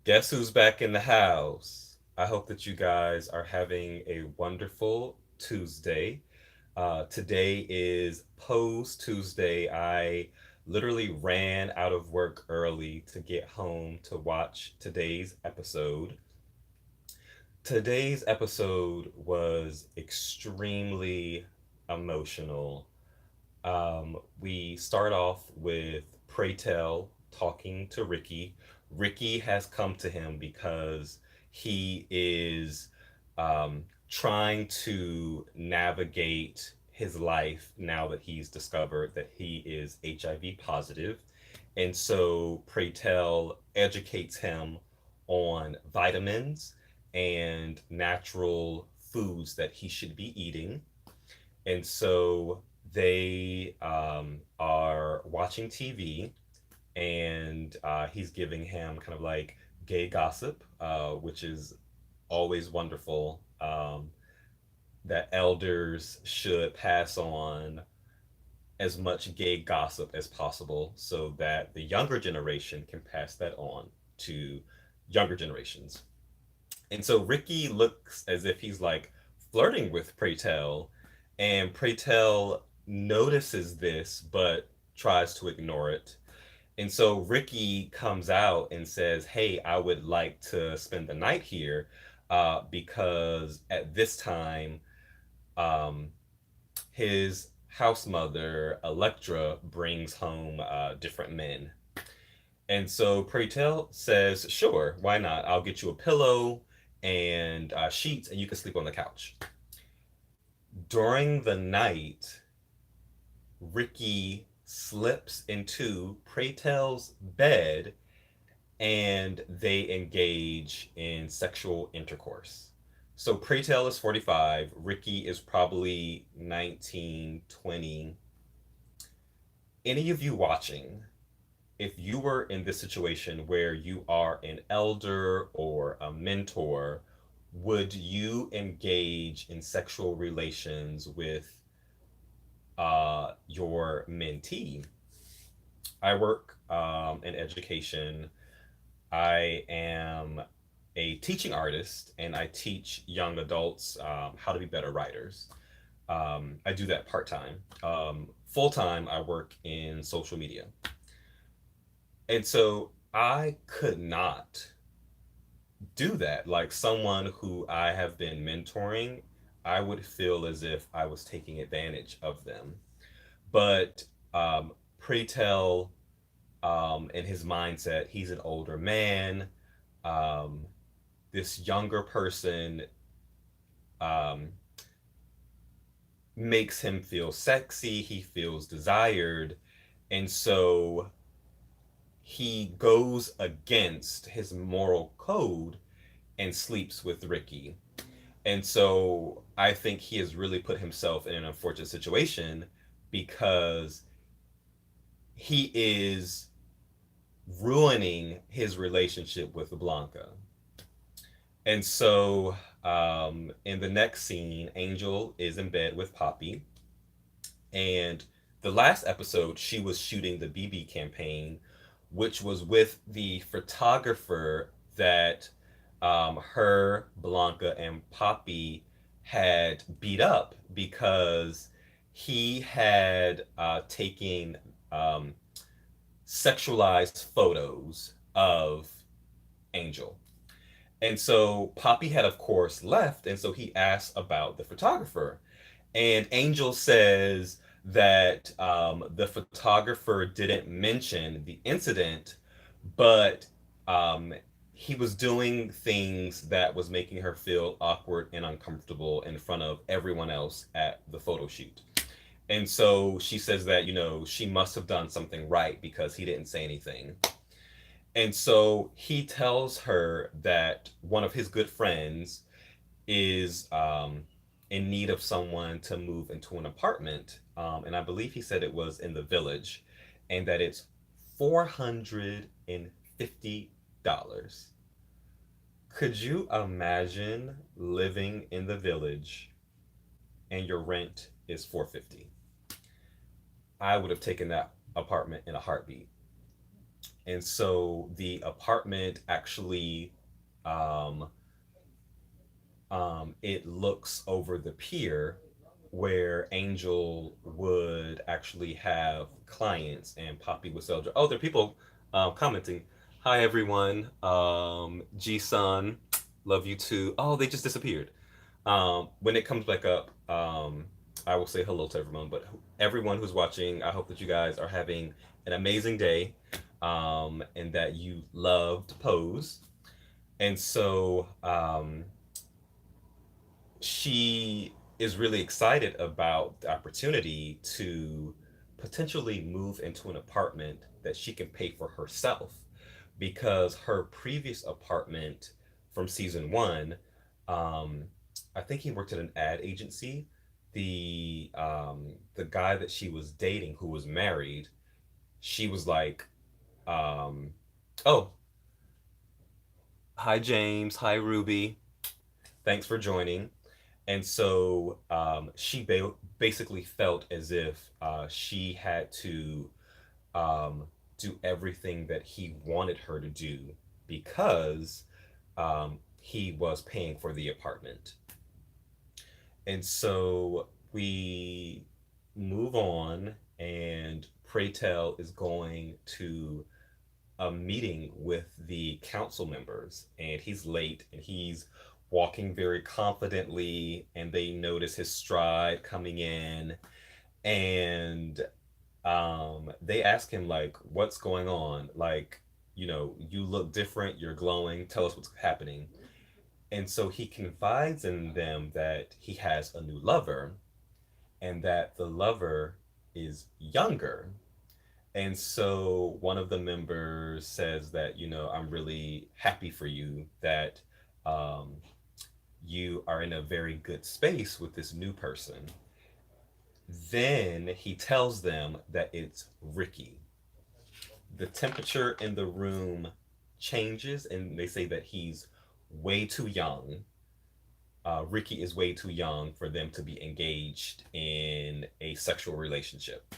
Guess who's back in the house? I hope that you guys are having a wonderful Tuesday. Today is Pose Tuesday. I literally ran out of work early to get home to watch today's episode. Today's episode was extremely emotional. We start off with Pray Tell talking to Ricky. Ricky has come to him because he is trying to navigate his life now that he's discovered that he is HIV positive. And so Pray Tell educates him on vitamins and natural foods that he should be eating. And so they are watching TV, and he's giving him kind of like gay gossip, which is always wonderful. That elders should pass on as much gay gossip as possible so that the younger generation can pass that on to younger generations. And so Ricky looks as if he's like flirting with Pray Tell, and Pray Tell notices this but tries to ignore it. And so Ricky comes out and says, "Hey, I would like to spend the night here because at this time, um, his house mother, Electra, brings home different men." And so Pray Tell says, "Sure, why not? I'll get you a pillow and sheets, and you can sleep on the couch." During the night, Ricky slips into Pray Tell's bed and they engage in sexual intercourse. So Pray Tell is 45, Ricky is probably 19, 20. Any of you watching, if you were in this situation where you are an elder or a mentor, would you engage in sexual relations with your mentee? I work in education. I am a teaching artist and I teach young adults how to be better writers. I do that part time. Full time, I work in social media. And so I could not do that. Like someone who I have been mentoring, I would feel as if I was taking advantage of them. But Pray Tell, in his mindset, he's an older man. Um, this younger person um, makes him feel sexy, he feels desired. And so he goes against his moral code and sleeps with Ricky. And so I think he has really put himself in an unfortunate situation because he is ruining his relationship with Blanca. And so in the next scene, Angel is in bed with Poppy. And the last episode, she was shooting the BB campaign, which was with the photographer that her, Blanca, and Poppy had beat up because he had taken um, sexualized photos of Angel. And so Poppy had, of course, left. And so he asked about the photographer. And Angel says that the photographer didn't mention the incident, but um, he was doing things that was making her feel awkward and uncomfortable in front of everyone else at the photo shoot. And so she says that, she must have done something right because he didn't say anything. And so he tells her that one of his good friends is in need of someone to move into an apartment. And I believe he said it was in the village, and that it's $450. Could you imagine living in the village and your rent is 450? I would have taken that apartment in a heartbeat. And so the apartment actually, um, it looks over the pier where Angel would actually have clients and Poppy would sell. Oh, there are people commenting. Hi everyone. G-Sun, love you too. Oh, they just disappeared. When it comes back up, I will say hello to everyone. But everyone who's watching, I hope that you guys are having an amazing day, and that you love to pose. And so she is really excited about the opportunity to potentially move into an apartment that she can pay for herself, because her previous apartment from season one, um, I think he worked at an ad agency. The guy that she was dating, who was married, she was like, um, "Oh, hi James, hi Ruby, thanks for joining." And so basically felt as if she had to um, do everything that he wanted her to do, because he was paying for the apartment. And so we move on, and Pray Tell is going to a meeting with the council members, and he's late and he's walking very confidently, and they notice his stride coming in, and they ask him like, what's going on, like, you look different, you're glowing, tell us what's happening. And so he confides in them that he has a new lover, and that the lover is younger. And so one of the members says that, I'm really happy for you that um, you are in a very good space with this new person. Then he tells them that it's Ricky. The temperature in the room changes, and they say that he's way too young. Ricky is way too young for them to be engaged in a sexual relationship.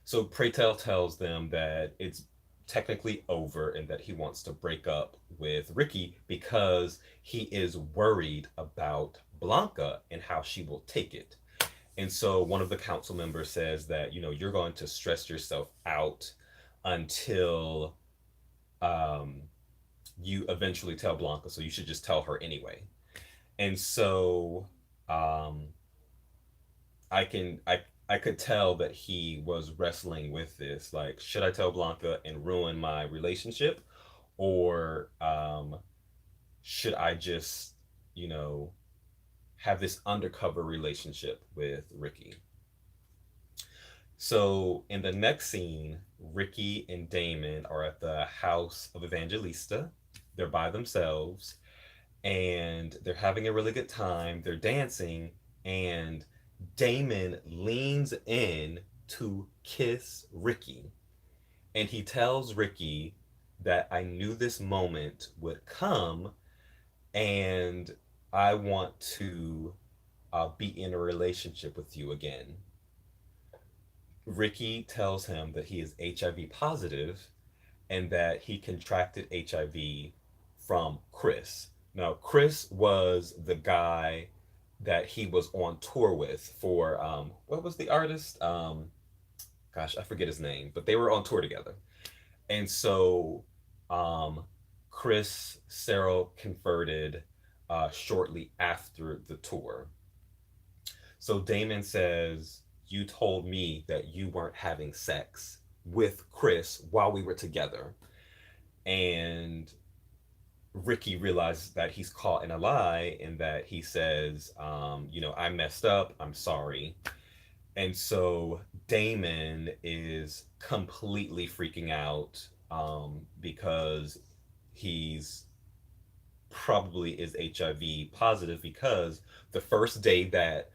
So Preytel tells them that it's technically over and that he wants to break up with Ricky because he is worried about Blanca and how she will take it. And so one of the council members says that, you're going to stress yourself out until um, you eventually tell Blanca. So you should just tell her anyway. And so um, I could tell that he was wrestling with this. Like, should I tell Blanca and ruin my relationship, or should I just, you know, have this undercover relationship with Ricky? So in the next scene, Ricky and Damon are at the house of Evangelista. They're by themselves, and they're having a really good time. They're dancing, and Damon leans in to kiss Ricky. And he tells Ricky that I knew this moment would come, and I want to be in a relationship with you again. Ricky tells him that he is HIV positive and that he contracted HIV from Chris. Now, Chris was the guy that he was on tour with for what was the artist? Gosh, I forget his name, but they were on tour together. And so um, Chris Sarah converted shortly after the tour. So Damon says, "You told me that you weren't having sex with Chris while we were together." And Ricky realizes that he's caught in a lie, and that he says, I messed up, I'm sorry. And so Damon is completely freaking out, because he's probably is HIV positive, because the first day that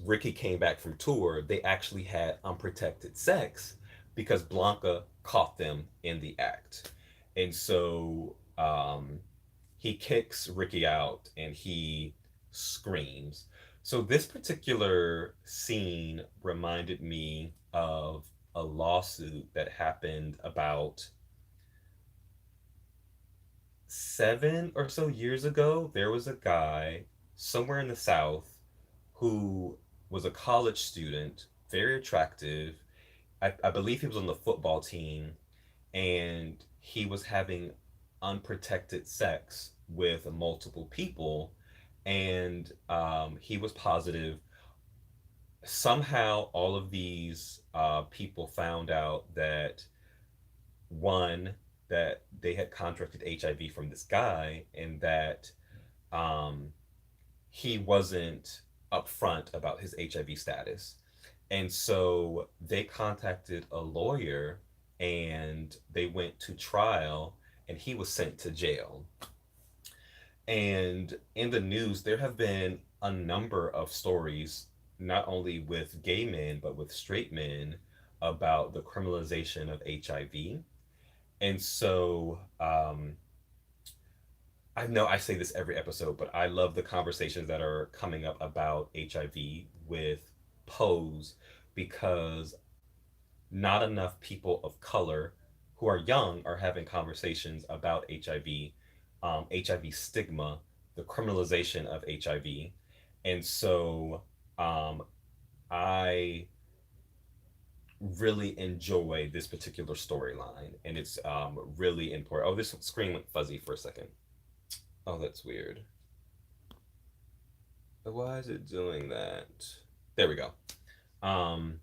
Ricky came back from tour, they actually had unprotected sex because Blanca caught them in the act. And so he kicks Ricky out and he screams. So this particular scene reminded me of a lawsuit that happened about 7 or so years ago. There was a guy somewhere in the South who was a college student, very attractive. I believe he was on the football team, and he was having unprotected sex with multiple people, and he was positive. Somehow, all of these people found out that one, that they had contracted HIV from this guy, and that um, he wasn't upfront about his HIV status. And so they contacted a lawyer, and they went to trial, and he was sent to jail. And in the news, there have been a number of stories, not only with gay men, but with straight men, about the criminalization of HIV. And so I know I say this every episode, but I love the conversations that are coming up about HIV with Pose, because not enough people of color who are young are having conversations about HIV, HIV stigma, the criminalization of HIV. And so um, I really enjoy this particular storyline, and it's really important. Oh, this screen went fuzzy for a second. Oh, that's weird. Why is it doing that? There we go. Um,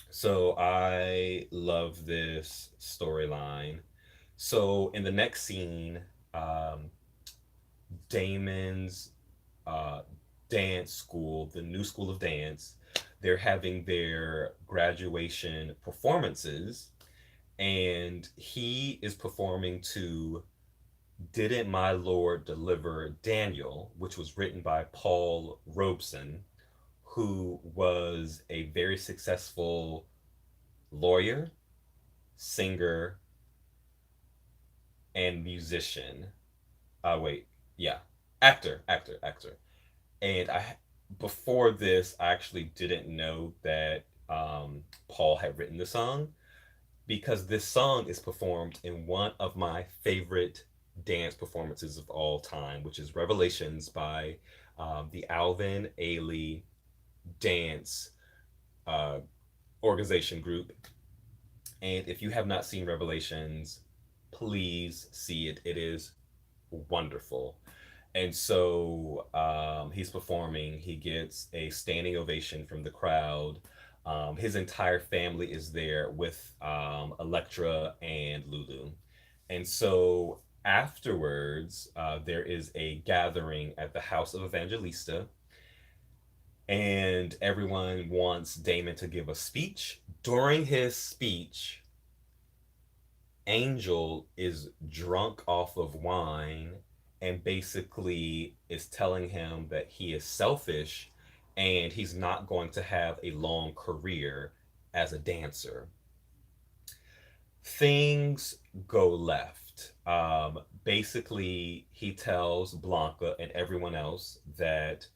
so I love this storyline. So in the next scene, um, Damon's uh, dance school, the new school of dance, they're having their graduation performances, and he is performing to Didn't My Lord Deliver Daniel, which was written by Paul Robeson, who was a very successful lawyer, singer, and musician. Wait, yeah, actor. And I before this, I actually didn't know that Paul had written the song, because this song is performed in one of my favorite dance performances of all time, which is Revelations by the Alvin Ailey Dance uh, organization group. And if you have not seen Revelations, please see it. It is wonderful. And so he's performing. He gets a standing ovation from the crowd. His entire family is there with Electra and Lulu. And so afterwards, there is a gathering at the house of Evangelista, and everyone wants Damon to give a speech. During his speech, Angel is drunk off of wine, and basically is telling him that he is selfish and he's not going to have a long career as a dancer. Things go left. Basically, he tells Blanca and everyone else that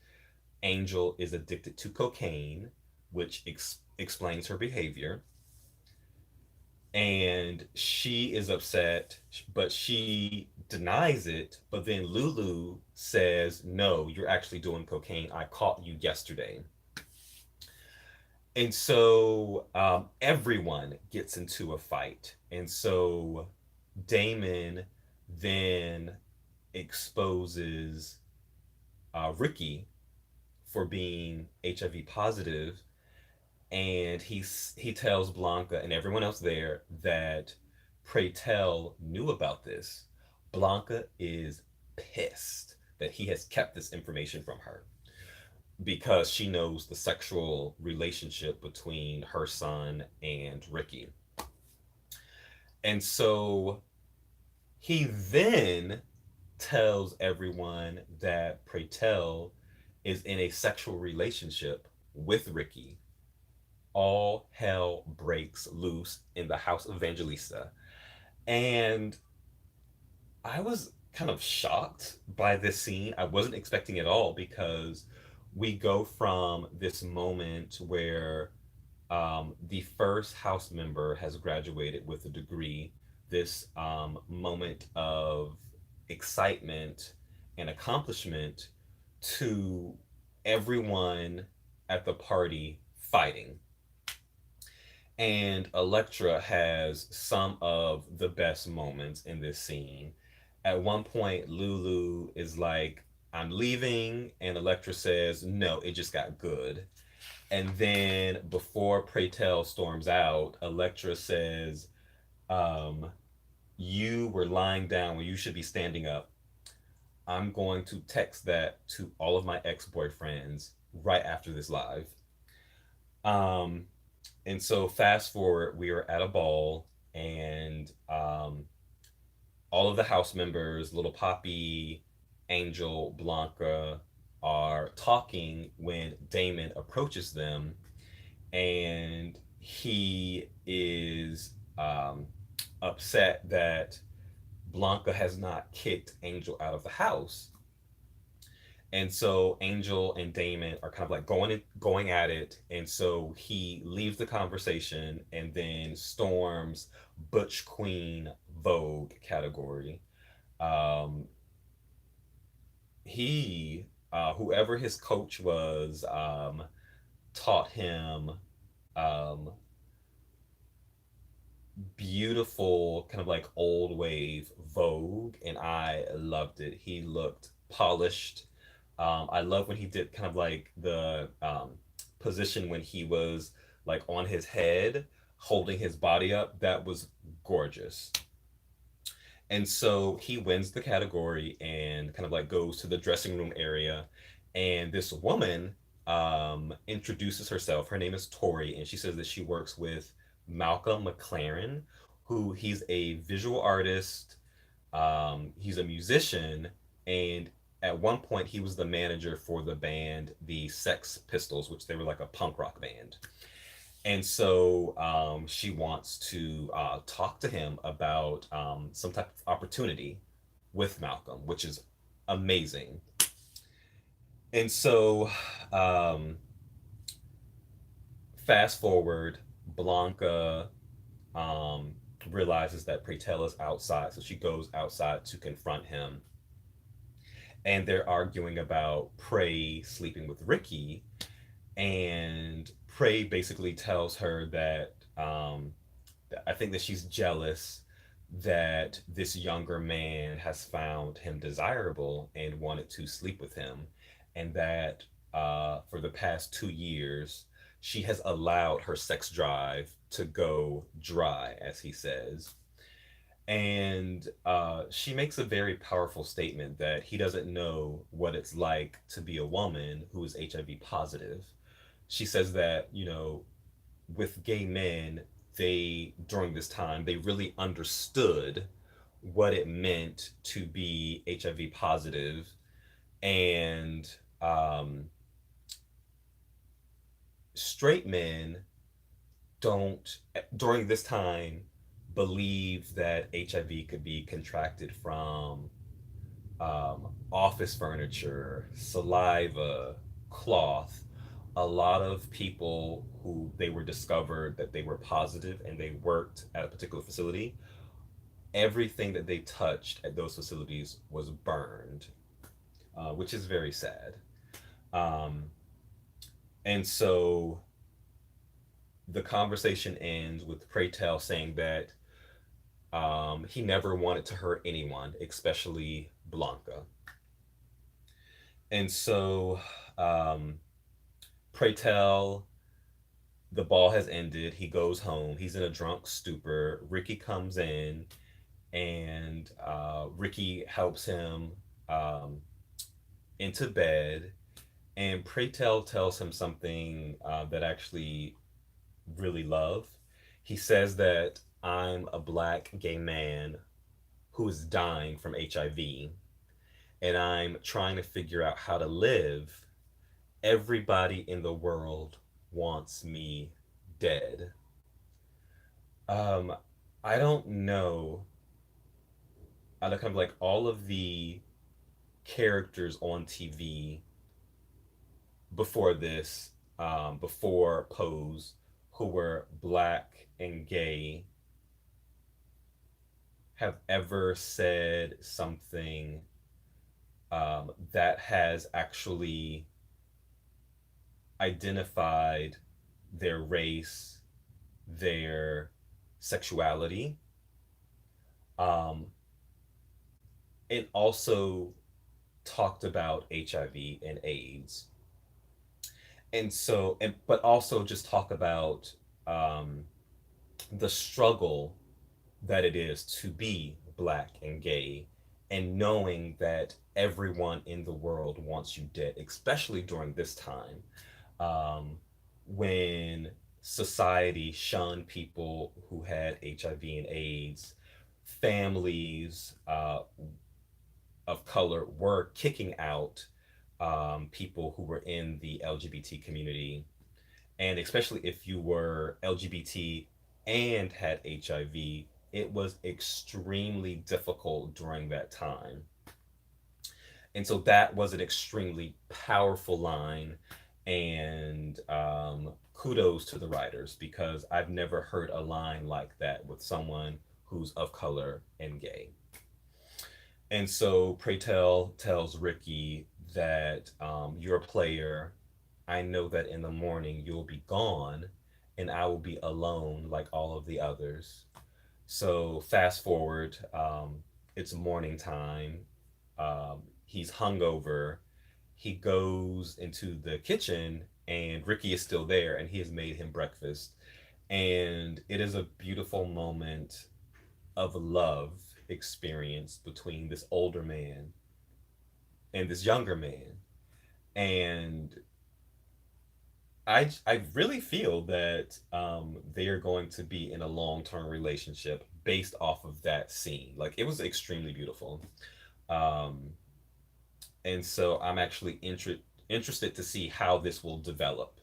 Angel is addicted to cocaine, which explains her behavior. And she is upset, but she denies it. But then Lulu says, "No, you're actually doing cocaine. I caught you yesterday." And so everyone gets into a fight. And so Damon then exposes Ricky for being HIV positive, and he tells Blanca and everyone else there that Preytel knew about this. Blanca is pissed that he has kept this information from her, because she knows the sexual relationship between her son and Ricky. And so he then tells everyone that Preytel is in a sexual relationship with Ricky. All hell breaks loose in the house of Evangelista. And I was kind of shocked by this scene. I wasn't expecting it at all, because we go from this moment where The first house member has graduated with a degree. This moment of excitement and accomplishment to everyone at the party fighting. And Electra has some of the best moments in this scene. At one point, Lulu is like, I'm leaving, and Electra says, no, it just got good. And then before Preytel storms out, Electra says, um, you were lying down when you should be standing up. I'm going to text that to all of my ex boyfriends right after this live. Um, and so fast forward, we are at a ball, and all of the house members, Little Poppy, Angel, Blanca, are talking when Damon approaches them, and he is upset that Blanca has not kicked Angel out of the house. And so Angel and Damon are kind of like going at it, and so he leaves the conversation and then storms Butch Queen Vogue category. Um, he whoever his coach was taught him um, beautiful kind of like old wave Vogue, and I loved it. He looked polished. I love when he did kind of like the position when he was like on his head, holding his body up. That was gorgeous. And so he wins the category and kind of like goes to the dressing room area. And this woman introduces herself. Her name is Tori, and she says that she works with Malcolm McLaren, who he's a visual artist, he's a musician, and at one point he was the manager for the band the Sex Pistols, which they were like a punk rock band. And so she wants to talk to him about some type of opportunity with Malcolm, which is amazing. And so um, fast forward, Blanca um, realizes that Pretel is outside, so she goes outside to confront him. And they're arguing about Prey sleeping with Ricky, and Prey basically tells her that I think that she's jealous that this younger man has found him desirable and wanted to sleep with him, and that for the past 2 years she has allowed her sex drive to go dry, as he says. And she makes a very powerful statement that he doesn't know what it's like to be a woman who is HIV positive. She says that, with gay men, they, during this time, they really understood what it meant to be HIV positive. And straight men don't, during this time, believe that HIV could be contracted from office furniture, saliva, cloth. A lot of people who they were discovered that they were positive and they worked at a particular facility, everything that they touched at those facilities was burned, which is very sad. Um, and so the conversation ends with Preytel saying that he never wanted to hurt anyone, especially Blanca. And so Preytel, the ball has ended. He goes home. He's in a drunk stupor. Ricky comes in, and Ricky helps him um, into bed. And Preytel tells him something that I actually really love. He says that I'm a black gay man who is dying from HIV, and I'm trying to figure out how to live. Everybody in the world wants me dead. Um, I don't know. I look kind of like all of the characters on TV before this, before Pose, who were black and gay have ever said something that has actually identified their race, their sexuality, um, and also talked about HIV and AIDS. And so, but also just talk about um, the struggle that it is to be black and gay, and knowing that everyone in the world wants you dead, especially during this time um, when society shunned people who had HIV and AIDS. Families of color were kicking out people who were in the LGBT community, and especially if you were LGBT and had HIV, it was extremely difficult during that time. And so that was an extremely powerful line. And kudos to the writers because I've never heard a line like that with someone who's of color and gay. And so Pray Tell tells Ricky that you're a player. I know that in the morning you'll be gone and I will be alone like all of the others. So fast forward, it's morning time. He's hungover. He goes into the kitchen and Ricky is still there and he has made him breakfast. And it is a beautiful moment of love experience between this older man and this younger man. And I really feel that they are going to be in a long term relationship based off of that scene. Like it was extremely beautiful. Um, and so I'm actually interested to see how this will develop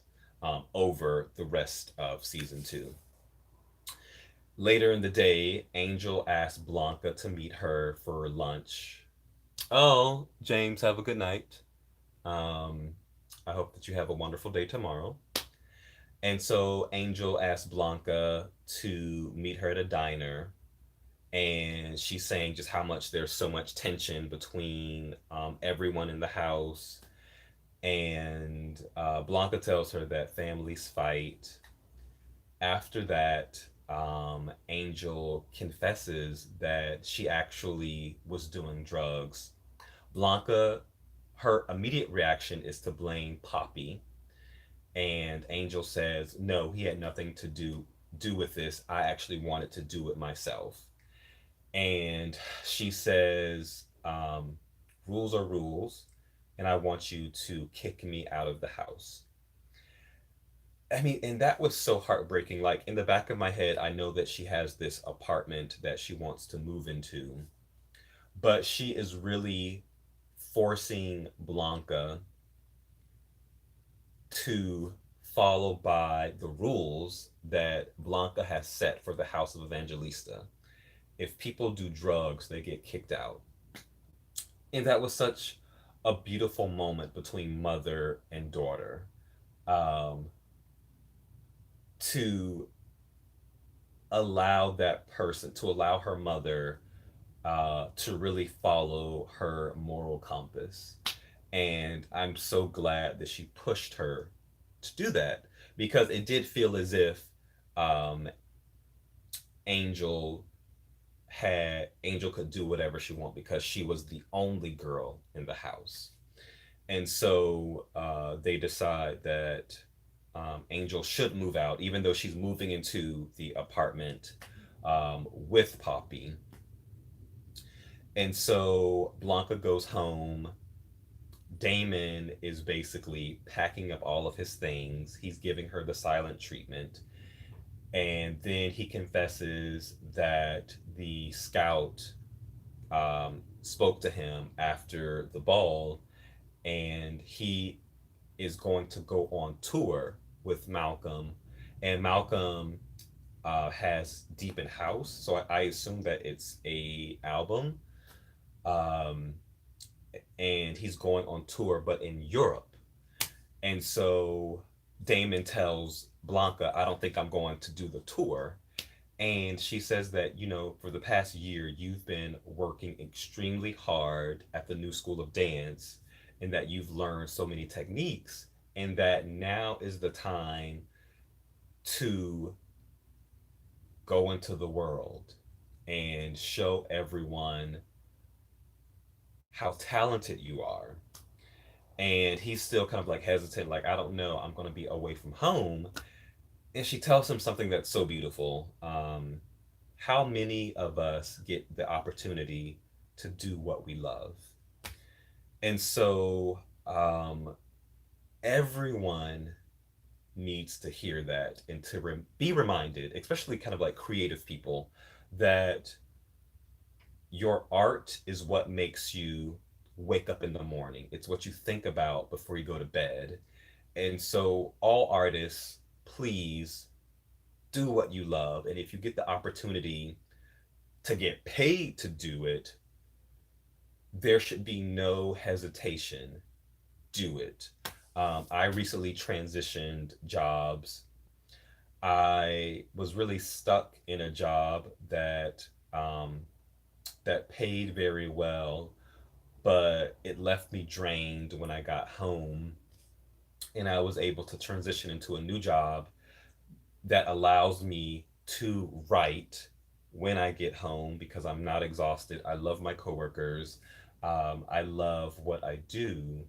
over the rest of season two. Later in the day, Angel asks Blanca to meet her for lunch. Oh, James, have a good night. Um, I hope that you have a wonderful day tomorrow. And so Angel asks Blanca to meet her at a diner, and she's saying just how much there's so much tension between everyone in the house. And Blanca tells her that families fight. After that, Angel confesses that she actually was doing drugs. Blanca, her immediate reaction is to blame Poppy, and Angel says, "No, he had nothing to do with this. I actually wanted to do it myself." And she says, "Rules are rules, and I want you to kick me out of the house." I mean, and that was so heartbreaking. Like in the back of my head, I know that she has this apartment that she wants to move into, but she is really forcing Blanca to follow by the rules that Blanca has set for the House of Evangelista. If people do drugs, they get kicked out. And that was such a beautiful moment between mother and daughter. Um, to allow that person, to allow her mother to really follow her moral compass. And I'm so glad that she pushed her to do that because it did feel as if um, Angel Angel could do whatever she wanted because she was the only girl in the house. And so they decide that Angel should move out, even though she's moving into the apartment with Poppy. And so Blanca goes home. Damon is basically packing up all of his things. He's giving her the silent treatment. And then he confesses that the scout spoke to him after the ball, and he is going to go on tour with Malcolm. And Malcolm has Deep in House, so I assume that it's a album. Um, and he's going on tour, but in Europe. And so Damon tells Blanca, I don't think I'm going to do the tour. And she says that, for the past year, you've been working extremely hard at the new school of dance and that you've learned so many techniques, and that now is the time to go into the world and show everyone how talented you are. And he's still kind of like hesitant, like, I don't know, I'm going to be away from home. And she tells him something that's so beautiful. How many of us get the opportunity to do what we love? And so everyone needs to hear that and to be reminded, especially kind of like creative people, that your art is what makes you wake up in the morning. It's what you think about before you go to bed. And so, all artists, please do what you love. And if you get the opportunity to get paid to do it, there should be no hesitation. Do it. I recently transitioned jobs. I was really stuck in a job that paid very well, but it left me drained when I got home. And I was able to transition into a new job that allows me to write when I get home because I'm not exhausted. I love my coworkers. I love what I do.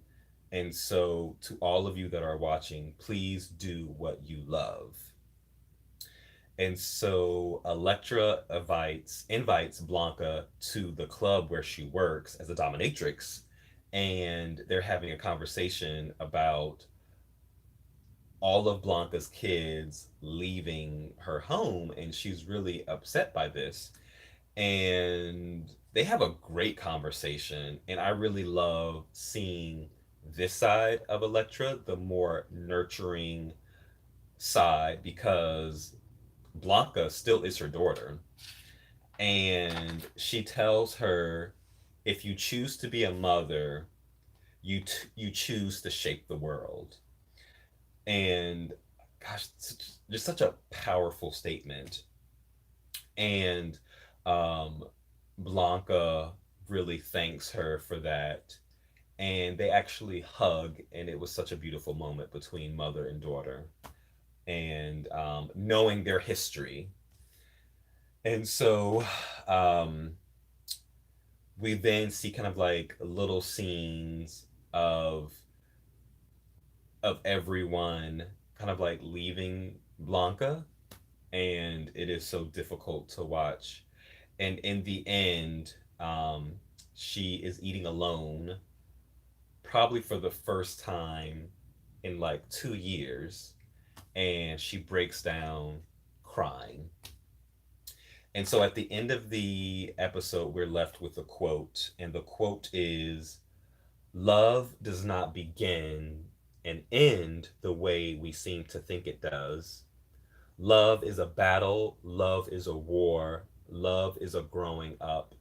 And so, to all of you that are watching, please do what you love. And so Electra invites Blanca to the club where she works as a dominatrix, and they're having a conversation about all of Blanca's kids leaving her home, and she's really upset by this. And they have a great conversation, and I really love seeing this side of Electra, the more nurturing side, because Blanca still is her daughter. And she tells her, if you choose to be a mother, you choose to shape the world. And gosh, just such a powerful statement. And um, Blanca really thanks her for that. And they actually hug, and it was such a beautiful moment between mother and daughter, and knowing their history. And so um, we then see kind of like little scenes of of everyone kind of like leaving Blanca, and it is so difficult to watch. And in the end, she is eating alone, probably for the first time in like 2 years, and she breaks down crying. And so at the end of the episode, we're left with a quote, and the quote is, love does not begin and end the way we seem to think it does. Love is a battle, love is a war, love is a growing up.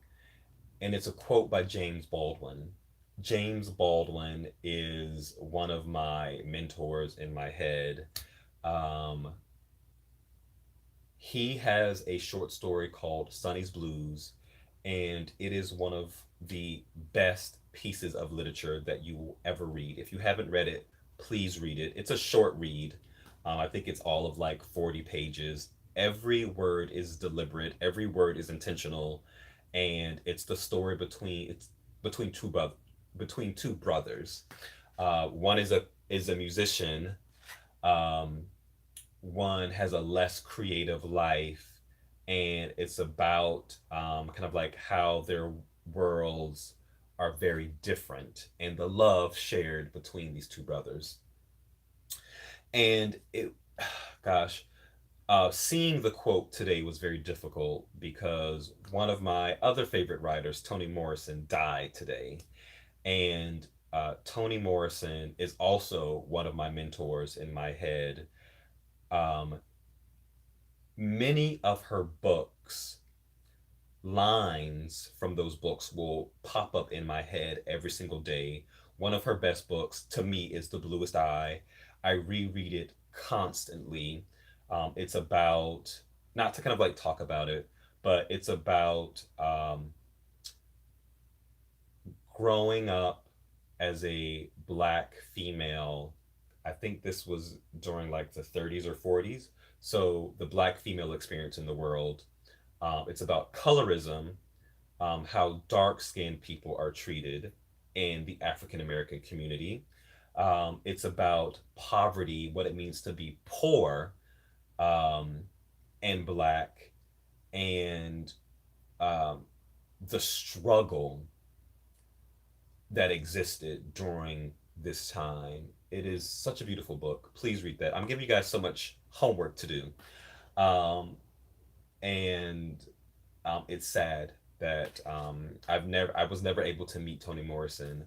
And it's a quote by James Baldwin. James Baldwin is one of my mentors in my head. Um, he has a short story called Sonny's Blues, and it is one of the best pieces of literature that you will ever read. If you haven't read it, please read it. It's a short read. I think it's all of like 40 pages. Every word is deliberate, every word is intentional, and it's the story between between two brothers. One is a musician. Um, One has a less creative life, and it's about kind of like how their worlds are very different and the love shared between these two brothers. And it, gosh, seeing the quote today was very difficult because one of my other favorite writers, Toni Morrison, died today. And Toni Morrison is also one of my mentors in my head. Um, Many of her books, lines from those books will pop up in my head every single day. One of her best books to me is The Bluest Eye. I reread it constantly. It's about, not to kind of like talk about it, but it's about growing up as a black female. I think this was during like the 30s or 40s. So the black female experience in the world. It's about colorism, how dark skinned people are treated in the African American community. It's about poverty, what it means to be poor um, and black, and um, the struggle that existed during this time. It is such a beautiful book. Please read that. I'm giving you guys so much homework to do. Um, and it's sad that I was never able to meet Toni Morrison.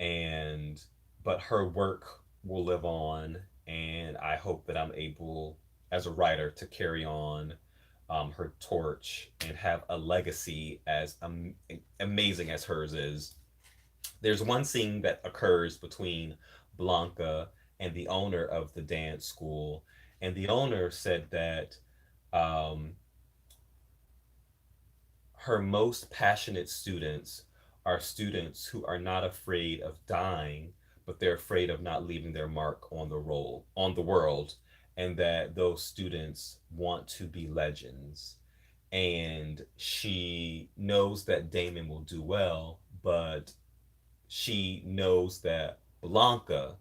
And but her work will live on, and I hope that I'm able, as a writer, to carry on her torch and have a legacy as amazing as hers is. There's one scene that occurs between Blanca and the owner of the dance school, and the owner said that um, her most passionate students are students who are not afraid of dying, but they're afraid of not leaving their mark on the world, and that those students want to be legends. And she knows that Damon will do well, but she knows that Blanca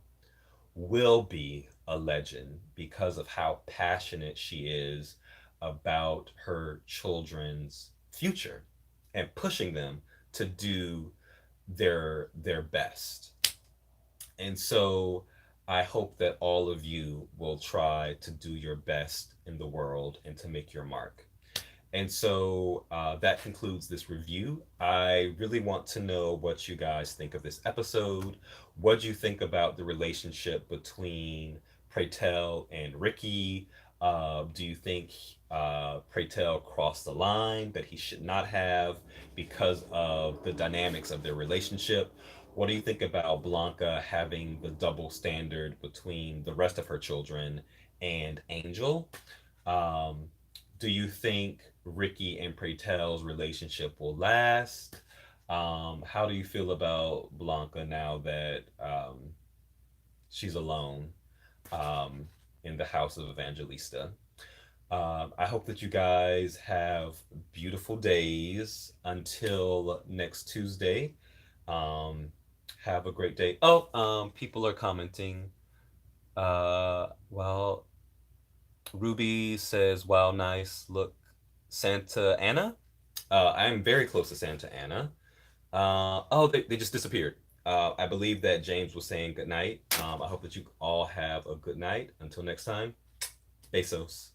will be a legend because of how passionate she is about her children's future and pushing them to do their best. And so I hope that all of you will try to do your best in the world and to make your mark. And so that concludes this review. I really want to know what you guys think of this episode. What do you think about the relationship between Pray Tell and Ricky? Do you think Pray Tell crossed the line that he should not have because of the dynamics of their relationship? What do you think about Blanca having the double standard between the rest of her children and Angel? Um, do you think Ricky and Pratel's relationship will last? How do you feel about Blanca now that she's alone um, in the house of Evangelista? I hope that you guys have beautiful days until next Tuesday. Um, have a great day. Oh, people are commenting. Well, Ruby says, "Wow, nice look, Santa Ana." I'm very close to Santa Ana. Oh, they just disappeared. I believe that James was saying good night. I hope that you all have a good night. Until next time, besos.